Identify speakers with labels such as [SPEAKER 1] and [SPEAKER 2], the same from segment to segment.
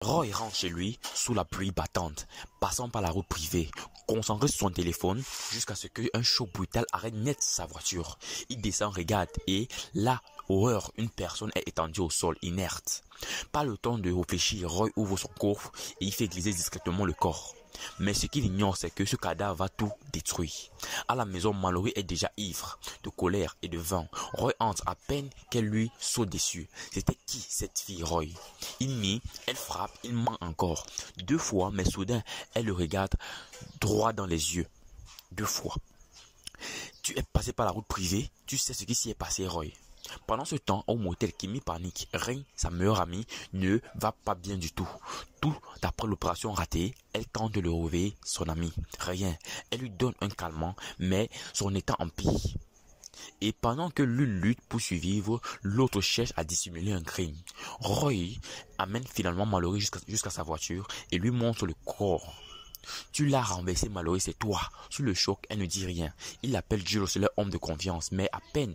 [SPEAKER 1] Roy rentre chez lui sous la pluie battante, passant par la route privée, concentré sur son téléphone jusqu'à ce qu'un choc brutal arrête net sa voiture. Il descend, regarde et là, horreur, une personne est étendue au sol, inerte. Pas le temps de réfléchir, Roy ouvre son coffre et il fait glisser discrètement le corps. Mais ce qu'il ignore, c'est que ce cadavre va tout détruire. À la maison, Mallory est déjà ivre, de colère et de vin. Roy entre à peine qu'elle lui saute dessus. C'était qui cette fille, Roy? Il nie, elle frappe, il ment encore. 2 fois, mais soudain, elle le regarde droit dans les yeux. 2 fois. Tu es passé par la route privée, tu sais ce qui s'y est passé, Roy. Pendant ce temps, au motel, Kimmy panique. Reign, sa meilleure amie, ne va pas bien du tout. Tout d'après l'opération ratée, elle tente de le réveiller, son ami. Rien. Elle lui donne un calmant, mais son état empire. Et pendant que l'une lutte pour survivre, l'autre cherche à dissimuler un crime. Roy amène finalement Mallory jusqu'à sa voiture et lui montre le corps. Tu l'as renversé, Mallory, c'est toi. Sous le choc, elle ne dit rien. Il appelle Jules, leur homme de confiance, mais à peine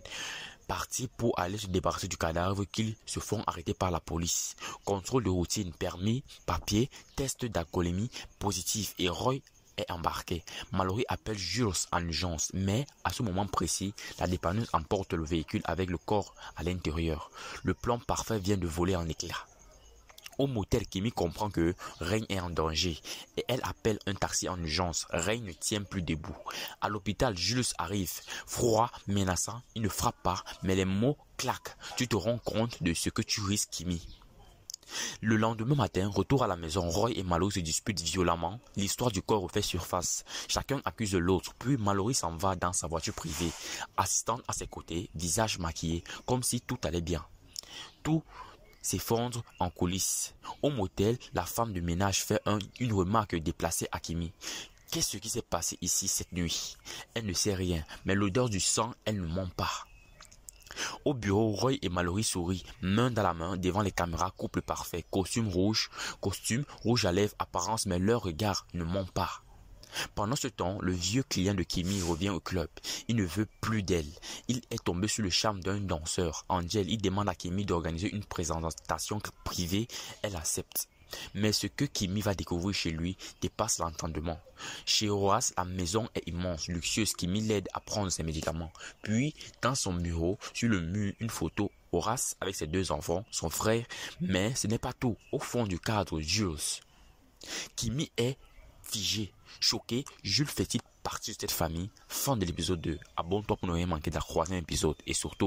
[SPEAKER 1] parti pour aller se débarrasser du cadavre qu'ils se font arrêter par la police. Contrôle de routine, permis, papier, test d'alcoolémie positif et Roy est embarqué. Mallory appelle Jules en urgence, mais à ce moment précis, la dépanneuse emporte le véhicule avec le corps à l'intérieur. Le plan parfait vient de voler en éclats. Au motel, Kimmy comprend que Reign est en danger et elle appelle un taxi en urgence. Reign ne tient plus debout. À l'hôpital, Jules arrive. Froid, menaçant, il ne frappe pas, mais les mots claquent. Tu te rends compte de ce que tu risques, Kimmy. Le lendemain matin, retour à la maison, Roy et Mallory se disputent violemment. L'histoire du corps refait surface. Chacun accuse l'autre, puis Mallory s'en va dans sa voiture privée. Assistante à ses côtés, visage maquillé, comme si tout allait bien. Tout s'effondre en coulisses. Au motel, la femme de ménage fait une remarque déplacée à Kimmy. Qu'est-ce qui s'est passé ici cette nuit? Elle ne sait rien, mais l'odeur du sang, elle ne ment pas. Au bureau, Roy et Mallory sourient, main dans la main, devant les caméras, couple parfait, costume rouge à lèvres, apparence, mais leur regard ne ment pas. Pendant ce temps, le vieux client de Kimmy revient au club. Il ne veut plus d'elle. Il est tombé sur le charme d'un danseur. Angel, il demande à Kimmy d'organiser une présentation privée. Elle accepte. Mais ce que Kimmy va découvrir chez lui dépasse l'entendement. Chez Horace, la maison est immense, luxueuse. Kimmy l'aide à prendre ses médicaments. Puis, dans son bureau, sur le mur, une photo. Horace avec ses 2 enfants, son frère. Mais ce n'est pas tout. Au fond du cadre, Jules. Kimmy est figé, choqué, Jules fait-il partie de cette famille? Fin de l'épisode 2. Abonne-toi pour ne rien manquer de la 3e épisode et surtout